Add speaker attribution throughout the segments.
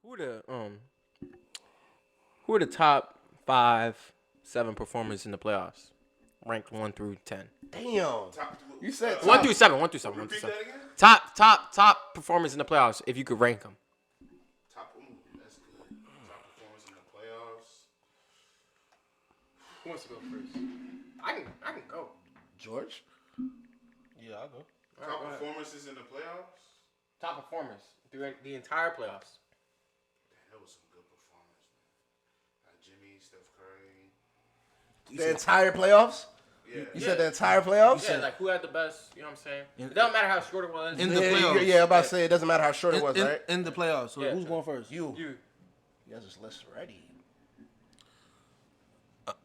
Speaker 1: Who are who are the top 5, 7 performers in the playoffs, ranked 1 through 10?
Speaker 2: Damn. You said top.
Speaker 1: 1 through 7. 1 through 7. 1 through 7.
Speaker 3: Repeat that again.
Speaker 1: Top performers in the playoffs, if you could rank them.
Speaker 3: Top. Ooh, that's good. Top performance in the playoffs.
Speaker 1: Who wants to go first? I can go.
Speaker 2: George? Yeah, I'll go.
Speaker 3: Top performances in the playoffs.
Speaker 1: Top performers through the entire playoffs.
Speaker 3: That was some good performance, man. Jimmy, Steph Curry.
Speaker 2: The entire playoffs?
Speaker 3: Yeah.
Speaker 2: You said the entire playoffs?
Speaker 1: Yeah, like who had the best? You know what I'm saying? It doesn't matter how short it was.
Speaker 4: In the
Speaker 2: Yeah,
Speaker 4: playoffs.
Speaker 2: yeah, I'm about to say it doesn't matter how short it was, right?
Speaker 4: In the playoffs. So
Speaker 1: Yeah.
Speaker 4: who's going first?
Speaker 2: You.
Speaker 1: You.
Speaker 2: You guys just list ready.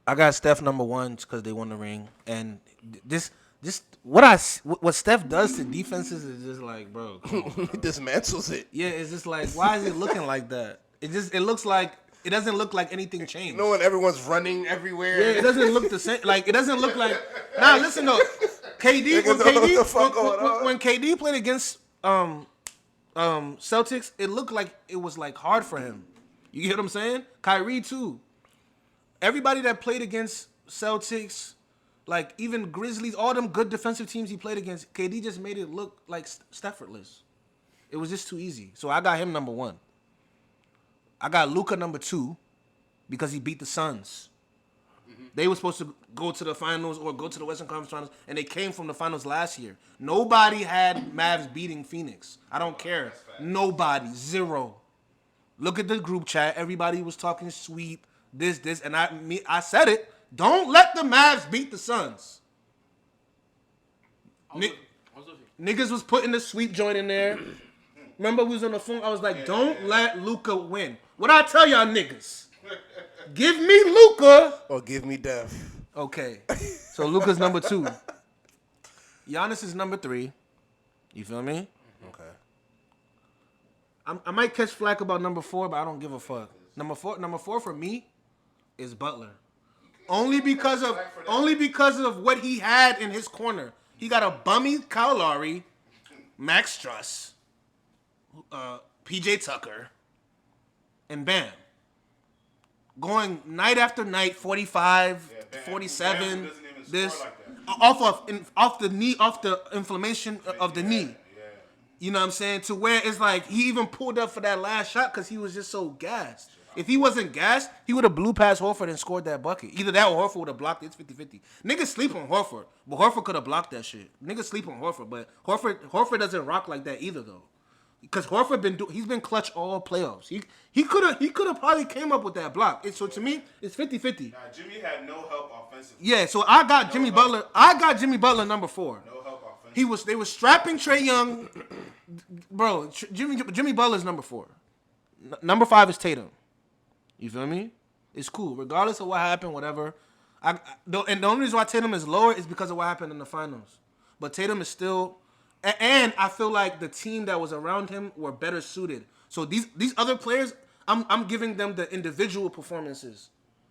Speaker 4: I got Steph number one because they won the ring, and this what Steph does to defenses is just like, bro, come on,
Speaker 2: He dismantles it.
Speaker 4: yeah, it's just like, why is it looking like that? It looks like it doesn't look like anything changed.
Speaker 2: You know when everyone's running everywhere?
Speaker 4: Yeah, it doesn't look the same. Like it doesn't look like. Nah, listen though, KD
Speaker 2: Niggas don't know what the fuck going on.
Speaker 4: when KD played against Celtics, it looked like it was like hard for him. You get what I'm saying? Kyrie too. Everybody that played against Celtics, like even Grizzlies, all them good defensive teams he played against, KD just made it look like Staffordless. It was just too easy. So I got him number one. I got Luka number two because he beat the Suns. They were supposed to go to the finals or go to the Western Conference Finals, and they came from the finals last year. Nobody had Mavs beating Phoenix. I don't care. Nobody. Zero. Look at the group chat. Everybody was talking sweep, this, and I said it. Don't let the Mavs beat the Suns. Niggas was putting the sweep joint in there. Remember we was on the phone? I was like, don't let Luka win. What I tell y'all niggas? Give me Luka.
Speaker 2: Or give me death.
Speaker 4: Okay. So Luka's number two. Giannis is number three. You feel me?
Speaker 2: Okay.
Speaker 4: I might catch flack about number four, but I don't give a fuck. Number four for me is Butler. Only because of what he had in his corner. He got a bummy Kyle Lowry, Max Struss, PJ Tucker, and Bam. Going night after night, 45,
Speaker 3: Bam.
Speaker 4: 47,
Speaker 3: Bam doesn't even
Speaker 4: this
Speaker 3: score like that.
Speaker 4: off the inflammation of the knee.
Speaker 3: Yeah.
Speaker 4: You know what I'm saying? To where it's like he even pulled up for that last shot because he was just so gassed. If he wasn't gassed, he would have blew past Horford and scored that bucket. Either that or Horford would have blocked it. It's 50-50. Niggas sleep on Horford, but Horford could have blocked that shit. Niggas sleep on Horford, but Horford doesn't rock like that either though. Because Horford he's been clutch all playoffs. He could have probably came up with that block. So to me, it's 50-50.
Speaker 3: Nah, Jimmy had no help offensively.
Speaker 4: Yeah, so I got Jimmy Butler. I got Jimmy Butler number 4.
Speaker 3: No help offensively.
Speaker 4: They were strapping Trae Young. Bro, Jimmy Butler's number 4. Number 5 is Tatum. You feel me? It's cool. Regardless of what happened, whatever. And the only reason why Tatum is lower is because of what happened in the finals. But Tatum is still... And I feel like the team that was around him were better suited. So these other players, I'm giving them the individual performances.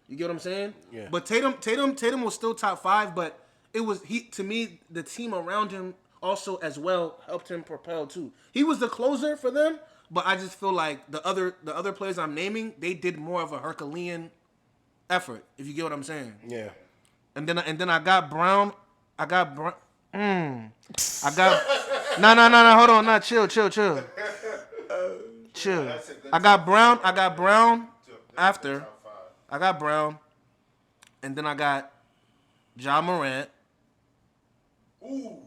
Speaker 4: You get what I'm saying?
Speaker 2: Yeah.
Speaker 4: But Tatum was still top 5, but it was to me, the team around him also as well helped him propel too. He was the closer for them, but I just feel like the other players I'm naming, they did more of a Herculean effort, if you get what I'm saying.
Speaker 2: Yeah.
Speaker 4: And then I got Brown. I got Brown. No. Hold on. Chill. Chill. I got Brown after. I got Brown. And then I got Ja Morant.
Speaker 3: Ooh,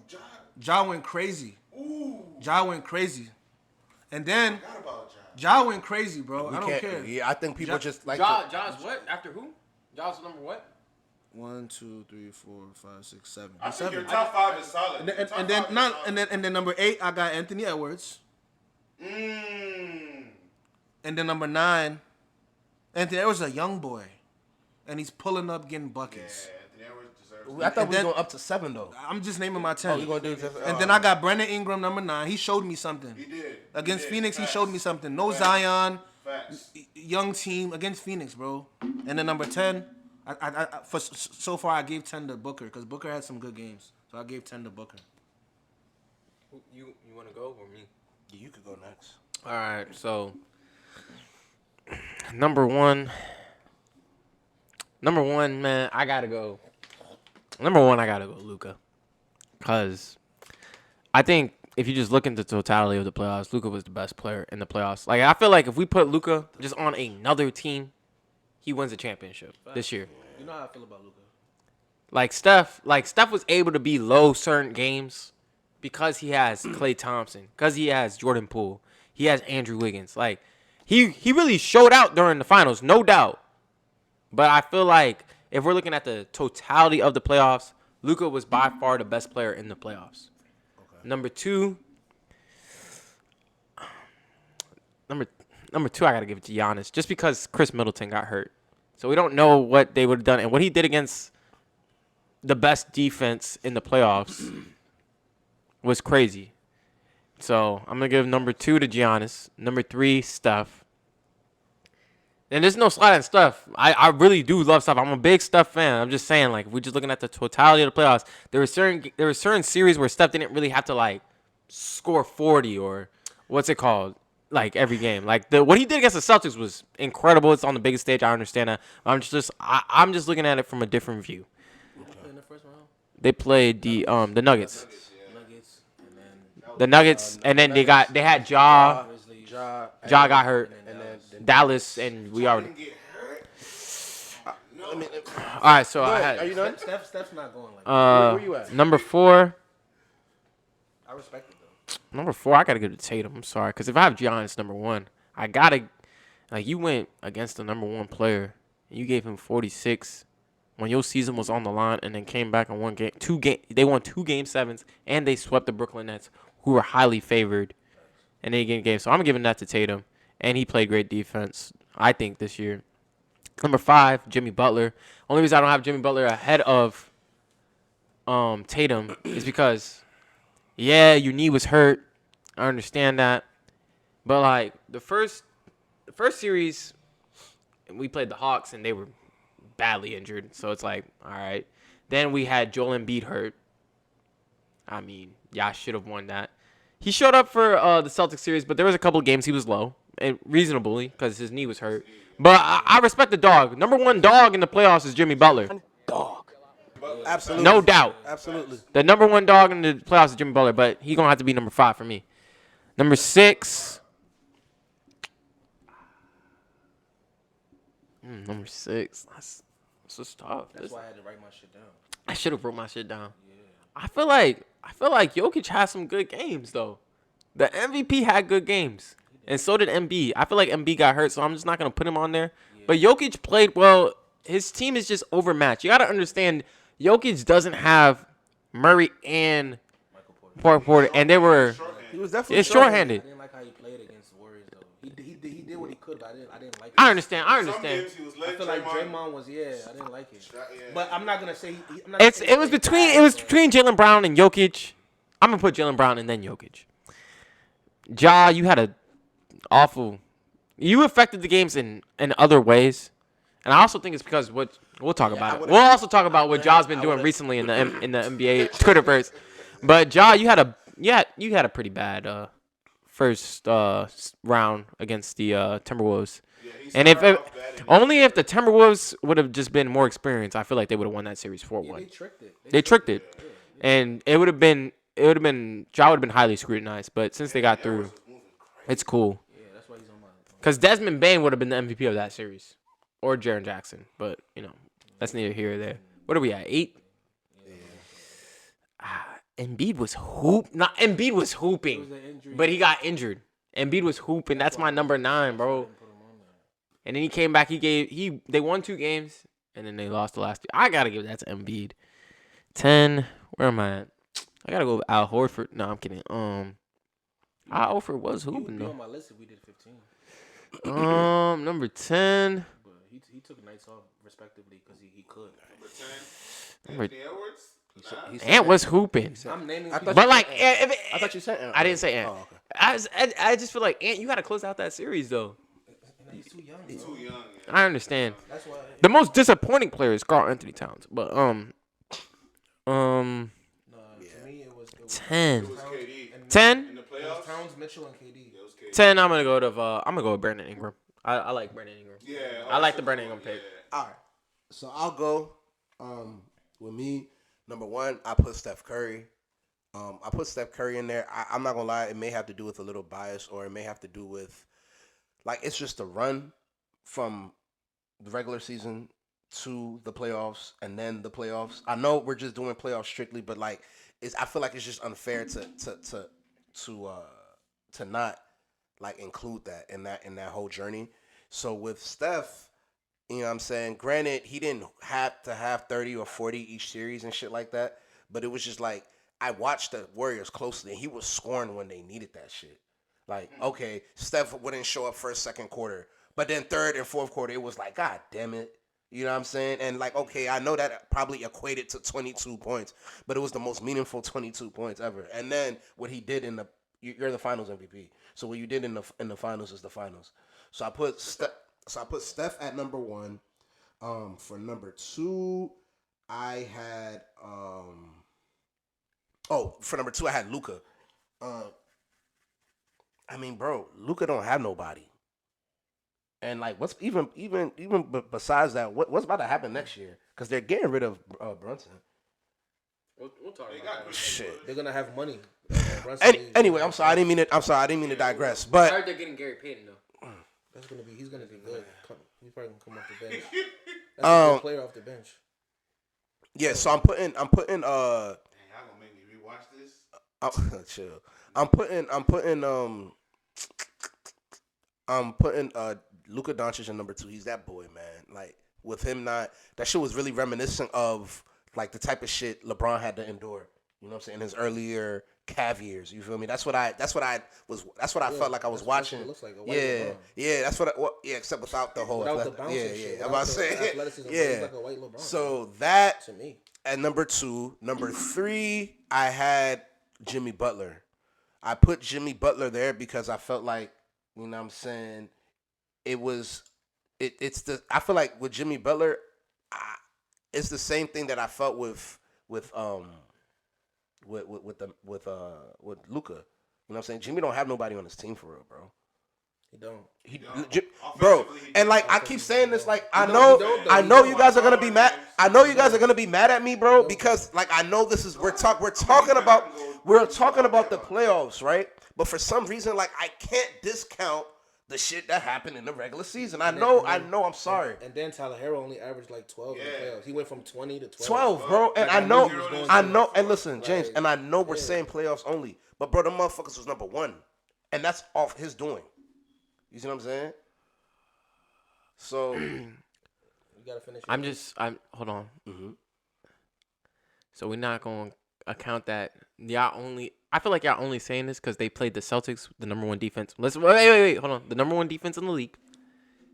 Speaker 4: Ja went crazy. Ja went crazy. And then
Speaker 3: Forgot about
Speaker 4: Ja went crazy, bro. I don't care.
Speaker 2: Yeah, I think people just like.
Speaker 1: Ja's what? After who? Ja's number what?
Speaker 4: 1, 2, 3, 4, 5, 6, 7.
Speaker 3: I think
Speaker 4: Seven.
Speaker 3: your top 5 is solid.
Speaker 4: And then,
Speaker 3: Your top
Speaker 4: and then
Speaker 3: five is
Speaker 4: not
Speaker 3: solid.
Speaker 4: and then number 8 I got Anthony Edwards.
Speaker 3: Mm.
Speaker 4: And then number 9, Anthony Edwards is a young boy, and he's pulling up getting
Speaker 3: Yeah,
Speaker 4: buckets.
Speaker 3: Anthony Edwards deserves
Speaker 2: I thought
Speaker 4: And
Speaker 2: we were
Speaker 4: then-
Speaker 2: going up to 7 though.
Speaker 4: I'm just naming my 10.
Speaker 2: Oh, you gonna do this?
Speaker 4: And then I got Brandon Ingram number 9. He showed me something
Speaker 3: He did.
Speaker 4: against
Speaker 3: He did.
Speaker 4: Phoenix.
Speaker 3: Facts.
Speaker 4: He showed me something. No
Speaker 3: Facts.
Speaker 4: Zion,
Speaker 3: Facts.
Speaker 4: young team against Phoenix, bro. And then number 10, so far I gave 10 to Booker because Booker had some good games, so I gave 10 to Booker.
Speaker 1: You want to go or me?
Speaker 2: Yeah, you could go next.
Speaker 1: All right, so Number one, man, I gotta go. Number one, I gotta go Luka, cause I think if you just look at the totality of the playoffs, Luka was the best player in the playoffs. Like I feel like if we put Luka just on another team, he wins the championship this year.
Speaker 4: You know how I feel about Luka.
Speaker 1: Like Steph was able to be low certain games because he has Klay Thompson, because he has Jordan Poole, he has Andrew Wiggins. Like he really showed out during the finals, no doubt. But I feel like if we're looking at the totality of the playoffs, Luka was by far the best player in the playoffs. Okay. Number two, I gotta give it to Giannis, just because Chris Middleton got hurt, so we don't know what they would have done and what he did against the best defense in the playoffs was crazy. So I'm gonna give number two to Giannis, number three Steph. And there's no slide on Steph. I really do love Steph. I'm a big Steph fan. I'm just saying, like, if we're just looking at the totality of the playoffs, there were certain series where Steph didn't really have to like score 40 or what's it called, like every game. Like what he did against the Celtics was incredible. It's on the biggest stage. I understand that. I'm just looking at it from a different view.
Speaker 4: In the first round,
Speaker 1: They played the Nuggets.
Speaker 4: Nuggets, and then
Speaker 1: The Nuggets, and then they had Ja.
Speaker 2: Ja
Speaker 1: Ja got hurt.
Speaker 2: and then
Speaker 1: Dallas, and we already.
Speaker 3: Get hurt.
Speaker 2: I mean,
Speaker 1: All right, so I
Speaker 2: are
Speaker 1: had
Speaker 2: you done?
Speaker 4: Steph's not going like that.
Speaker 2: Where you at?
Speaker 1: number four.
Speaker 4: I respect it though.
Speaker 1: Number four, I gotta give it to Tatum. I'm sorry, because if I have Giannis number one, I gotta like you went against the number one player and you gave him 46 when your season was on the line, and then came back and won They won 2 Game 7s, and they swept the Brooklyn Nets, who were highly favored, and they get game. So I'm giving that to Tatum, and he played great defense, I think, this year. Number 5, Jimmy Butler. Only reason I don't have Jimmy Butler ahead of Tatum is because, yeah, your knee was hurt. I understand that, but like the first series, we played the Hawks, and they were badly injured. So it's like, all right. Then we had Joel Embiid hurt. I mean, yeah, I should have won that. He showed up for the Celtics series, but there was a couple of games he was low, and reasonably, because his knee was hurt. But I respect the dog. Number one dog in the playoffs is Jimmy Butler.
Speaker 2: Dog. Absolutely.
Speaker 1: No doubt.
Speaker 2: Absolutely.
Speaker 1: The number one dog in the playoffs is Jimmy Butler, but he's going to have to be number 5 for me. Number 6. Number 6. That's just tough.
Speaker 4: That's why I had to write my shit down.
Speaker 1: I should have wrote my shit down. Yeah. I feel like Jokic has some good games though. The MVP had good games, and so did Embiid. I feel like Embiid got hurt, so I'm just not gonna put him on there. Yeah. But Jokic played well. His team is just overmatched. You gotta understand, Jokic doesn't have Murray and Porter, and they were.
Speaker 2: He was definitely
Speaker 1: shorthanded.
Speaker 4: I didn't like how he played against the Warriors though. He did what he could, but I didn't like it.
Speaker 1: I understand.
Speaker 3: Some games he was
Speaker 4: I
Speaker 3: letting
Speaker 4: feel like
Speaker 3: Draymond.
Speaker 4: Draymond was, I didn't like it.
Speaker 3: Yeah.
Speaker 4: But I'm not gonna say
Speaker 1: It was between Jaylen Brown and Jokic. I'm gonna put Jaylen Brown and then Jokic. Ja, you had a awful. You affected the games in other ways, and I also think it's because what we'll talk about it. We'll also talk about what Ja's been doing recently in the NBA Twitterverse. But Ja, you had a pretty bad first round against the Timberwolves.
Speaker 3: Yeah,
Speaker 1: And if the Timberwolves would have just been more experienced, I feel like they would have won that series 4-1.
Speaker 4: They tricked it.
Speaker 1: They tricked it, and it would have been Ja would have been highly scrutinized. But since they got through, it's cool.
Speaker 4: Yeah, that's why he's on my.
Speaker 1: Because Desmond Bane would have been the MVP of that series, or Jaren Jackson. But that's neither here or there. What are we at? 8. Embiid was Embiid was hooping, but he got injured. Embiid was hooping. That's my number 9, bro. And then he came back. They won 2 games, and then they lost the last 2. I gotta give that to Embiid. 10. Where am I at? I gotta go with Al Horford. No, I'm kidding. Al Horford was hooping
Speaker 4: He would be
Speaker 1: though.
Speaker 4: on my list if we did 15.
Speaker 1: Number 10.
Speaker 4: But he took nights off respectively because he could.
Speaker 3: Number 10. Anthony Edwards.
Speaker 1: Ant was hooping.
Speaker 4: I'm naming.
Speaker 2: I
Speaker 4: people.
Speaker 2: thought
Speaker 1: But like,
Speaker 2: I thought you said Ant.
Speaker 1: I didn't say Ant.
Speaker 2: Oh, okay.
Speaker 1: I just feel like Ant. You gotta close out that series though.
Speaker 4: He's too young.
Speaker 3: Too young. Yeah.
Speaker 1: I understand.
Speaker 4: That's why.
Speaker 1: The most disappointing player is Karl Anthony Towns, but
Speaker 4: To me, it was
Speaker 1: 10.
Speaker 3: It was KD.
Speaker 1: 10.
Speaker 3: In the
Speaker 4: It was
Speaker 3: playoffs.
Speaker 4: Towns, Mitchell, and KD.
Speaker 3: It was KD.
Speaker 1: 10. I'm gonna go with Brandon Ingram. I like Brandon Ingram.
Speaker 3: Yeah,
Speaker 1: I like the Brandon Ingram pick.
Speaker 2: All right. So I'll go with me. Number one, I put Steph Curry. I put Steph Curry in there. I'm not going to lie. It may have to do with a little bias, or it may have to do with, like, it's just a run from the regular season to the playoffs and then the playoffs. I know we're just doing playoffs strictly, but, like, I feel like it's just unfair to not, like, include that in that whole journey. So with Steph, you know what I'm saying? Granted, he didn't have to have 30 or 40 each series and shit like that, but it was just like I watched the Warriors closely and he was scoring when they needed that shit. Like, okay, Steph wouldn't show up first, second quarter, but then third and fourth quarter, it was like, God damn it. You know what I'm saying? And like, okay, I know that probably equated to 22 points, but it was the most meaningful 22 points ever. And then what he did you're the Finals MVP. So what you did in the finals is the finals. So I put Steph at number one. For number two, I had for number two I had Luka. I mean, bro, Luka don't have nobody. And like, what's even besides that, what's about to happen next year? Because they're getting rid of Brunson.
Speaker 1: We'll talk
Speaker 3: They
Speaker 1: about
Speaker 3: got
Speaker 1: that.
Speaker 2: Shit.
Speaker 4: They're gonna have money.
Speaker 2: Anyway, I'm sorry. I didn't mean to digress.
Speaker 1: I
Speaker 2: But
Speaker 1: heard they're getting Gary Payton though.
Speaker 4: He's gonna be good. He's probably gonna come off the bench. That's a good player off the bench.
Speaker 2: yeah, so I'm putting
Speaker 3: Dang, y'all gonna make me rewatch this?
Speaker 2: chill. I'm putting Luka Doncic in number two. He's that boy, man. Like, with him that shit was really reminiscent of like the type of shit LeBron had to endure. You know what I'm saying? In his earlier Cav years. You feel me? That's what I felt like I was watching.
Speaker 4: It looks like a white LeBron.
Speaker 2: Yeah, except without the whole
Speaker 4: Without the bounce and shit.
Speaker 2: I'm about to say.
Speaker 4: Athleticism,
Speaker 2: Yeah.
Speaker 4: he's like a white LeBron.
Speaker 2: So that
Speaker 4: to me.
Speaker 2: at number two. Number three, I had Jimmy Butler. I put Jimmy Butler there because I felt like, you know what I'm saying, I feel like with Jimmy Butler, it's the same thing that I felt with Luka. You know what I'm saying? Jimmy don't have nobody on his team for real, bro.
Speaker 4: He don't.
Speaker 2: Bro, and like I keep saying this, like I know you guys are gonna be mad. I know you guys are gonna be mad at me, bro, because like I know this is we're talking about the playoffs, right? But for some reason, like I can't discount the shit that happened in the regular season. I know. I'm sorry.
Speaker 4: And then Tyler Herro only averaged like 12 in the playoffs. He went from 20 to
Speaker 2: 12, bro. And
Speaker 4: like,
Speaker 2: I know. And listen, James, and I know we're saying playoffs only, but bro, the motherfuckers was number one, and that's off his doing. You see what I'm saying? So
Speaker 4: you gotta finish.
Speaker 1: Hold on.
Speaker 2: Mm-hmm.
Speaker 1: So we're not going to account that I feel like y'all only saying this because they played the Celtics, the number one defense. Wait, hold on. The number one defense in the league.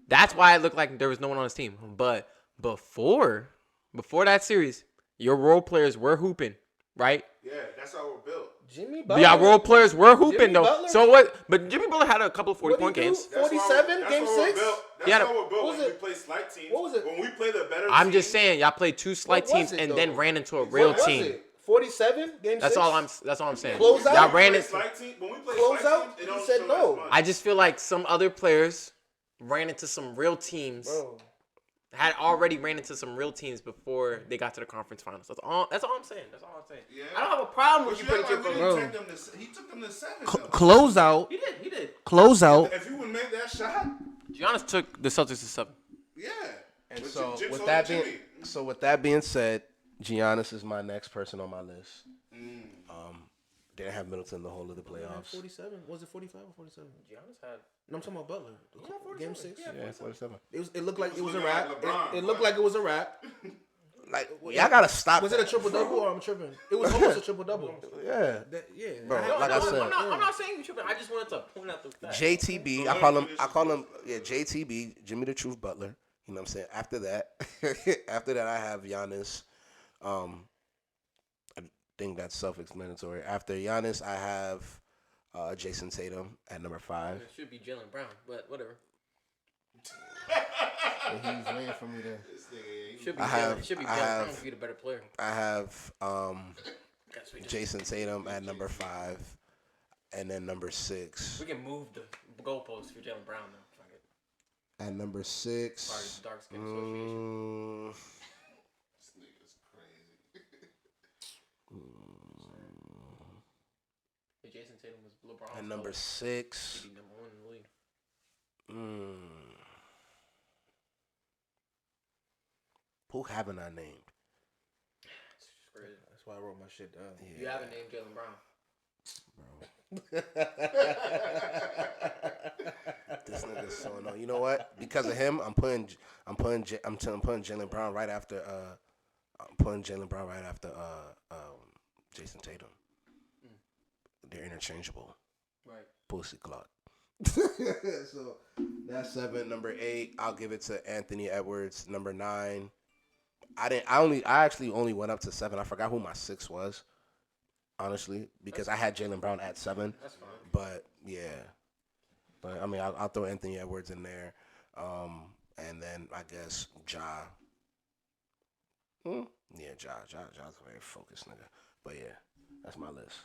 Speaker 1: That's why it looked like there was no one on his team. But before that series, your role players were hooping, right?
Speaker 3: Yeah, that's how we're built.
Speaker 4: Jimmy Butler.
Speaker 1: Yeah, role players were hooping
Speaker 4: Jimmy
Speaker 1: though.
Speaker 4: Butler?
Speaker 1: So what? But Jimmy Butler had a couple of 40-point games.
Speaker 4: 47, game 6.
Speaker 3: That's
Speaker 1: Yeah,
Speaker 3: how we're built
Speaker 4: what was
Speaker 3: when we
Speaker 4: it?
Speaker 3: play slight teams.
Speaker 4: What was it?
Speaker 3: When we play the better
Speaker 1: I'm
Speaker 3: teams,
Speaker 1: just saying, y'all played two slight
Speaker 4: What was
Speaker 1: teams
Speaker 4: it,
Speaker 1: and
Speaker 4: though?
Speaker 1: then ran into a real
Speaker 4: What was
Speaker 1: team.
Speaker 4: it? 47, game 6.
Speaker 1: That's all I'm saying.
Speaker 4: Close out?
Speaker 1: Y'all ran
Speaker 3: when we
Speaker 1: into.
Speaker 3: play slight team, when we play
Speaker 4: Close
Speaker 3: slight
Speaker 4: out?
Speaker 3: teams, it
Speaker 4: You
Speaker 3: don't
Speaker 4: said
Speaker 3: show
Speaker 4: no.
Speaker 3: as much.
Speaker 1: I just feel like some other players ran into some real teams.
Speaker 4: Bro.
Speaker 1: Had already ran into some real teams before they got to the conference finals. That's all I'm saying.
Speaker 3: Yeah.
Speaker 1: I don't have a problem with
Speaker 3: But
Speaker 1: you putting
Speaker 3: act like we
Speaker 1: your
Speaker 3: didn't take them to, he took them to 7. though.
Speaker 4: Close out.
Speaker 1: He did.
Speaker 4: Close out.
Speaker 3: If you would make that shot,
Speaker 1: Giannis took the Celtics to 7.
Speaker 3: yeah.
Speaker 2: And
Speaker 3: But
Speaker 2: so
Speaker 3: Jim's
Speaker 2: with
Speaker 3: over
Speaker 2: that
Speaker 3: Jimmy.
Speaker 2: being said, Giannis is my next person on my list. Didn't have Middleton the whole of the playoffs.
Speaker 4: 47. Was it 45 or 47?
Speaker 1: Giannis had.
Speaker 4: No, I'm talking about Butler. Game 6.
Speaker 2: Yeah, 47.
Speaker 4: It looked like it was a
Speaker 3: looking
Speaker 4: wrap.
Speaker 3: like LeBron,
Speaker 4: It looked like it was a wrap.
Speaker 2: Like y'all gotta stop.
Speaker 4: Was it a triple double or I'm tripping? It was almost a triple double.
Speaker 2: Yeah.
Speaker 4: Yeah.
Speaker 2: Bro, like I said,
Speaker 1: I'm not saying you tripping. I just wanted to point out the fact.
Speaker 2: JTB. I call him. Yeah, JTB. Jimmy the Truth Butler. You know what I'm saying? After that, I have Giannis. I think that's self-explanatory. After Giannis, I have Jason Tatum at number 5.
Speaker 1: It should be Jalen Brown, but whatever.
Speaker 2: He's waiting for me to.
Speaker 1: Should be
Speaker 2: I have-
Speaker 1: Jalen
Speaker 2: I
Speaker 1: Brown
Speaker 2: have-
Speaker 1: to be the better player.
Speaker 2: I have Jason Tatum at number 5, and then number 6.
Speaker 1: We can move the goalposts for Jalen Brown though. Fuck it.
Speaker 2: At number
Speaker 1: Sorry,
Speaker 2: 6.
Speaker 1: dark skin association.
Speaker 3: This nigga's crazy.
Speaker 1: If Jason Tatum was LeBron's
Speaker 2: At number
Speaker 1: color,
Speaker 2: 6.
Speaker 1: he'd be number 1 in the league.
Speaker 2: Who haven't I named?
Speaker 1: It's just crazy.
Speaker 4: That's why I wrote my shit down.
Speaker 1: You haven't named Jaylen Brown.
Speaker 2: This nigga's so annoying. You know what? Because of him, I'm putting Jaylen Brown right after Jason Tatum. They're interchangeable.
Speaker 1: Right.
Speaker 2: Pussy clock. So that's 7. Number 8, I'll give it to Anthony Edwards. Number 9, I actually only went up to 7. I forgot who my 6 was, honestly, because I had Jaylen Brown at 7.
Speaker 1: That's fine.
Speaker 2: But yeah, but I mean, I'll throw Anthony Edwards in there, and then I guess Ja. Yeah, Ja's a very focused nigga. But yeah, that's my list.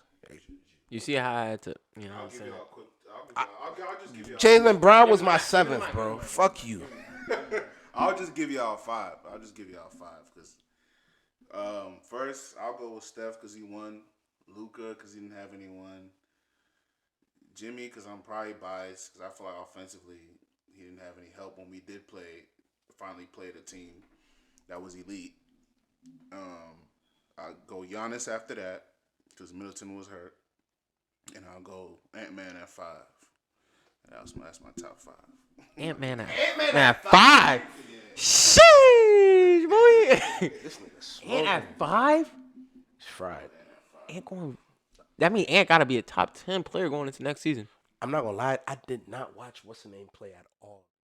Speaker 1: You see how I had to, you know what
Speaker 3: I'll
Speaker 1: I'm
Speaker 3: give
Speaker 1: saying?
Speaker 3: y'all a quick. I'll just give y'all.
Speaker 2: Jaylen Brown was
Speaker 1: Give
Speaker 2: my
Speaker 1: me
Speaker 2: 7th,
Speaker 1: my-
Speaker 2: bro.
Speaker 1: give me my-
Speaker 2: Fuck you.
Speaker 3: I'll just give y'all 5. Because first I'll go with Steph because he won. Luka because he didn't have anyone. Jimmy because I'm probably biased because I feel like offensively he didn't have any help when we did finally played a team that was elite. I'll go Giannis after that because Middleton was hurt, and I'll go Ant-Man at 5. And that's my top 5.
Speaker 1: Ant-Man at 5. Sheesh, boy.
Speaker 2: This nigga smoking.
Speaker 1: Ant at 5?
Speaker 2: It's fried.
Speaker 1: Ant going. That means Ant got to be a top 10 player going into next season.
Speaker 2: I'm not gonna lie. I did not watch what's the name play at all.